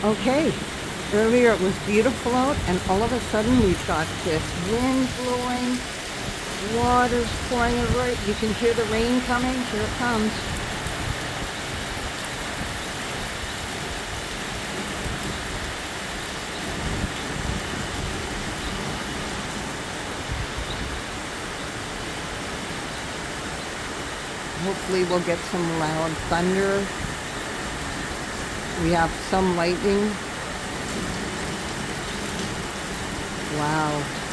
Okay, earlier it was beautiful out, and all of a sudden we've got this wind blowing, water's pouring right. You can hear the rain coming. Here it comes. Hopefully we'll get some loud thunder. We have some lightning. Wow.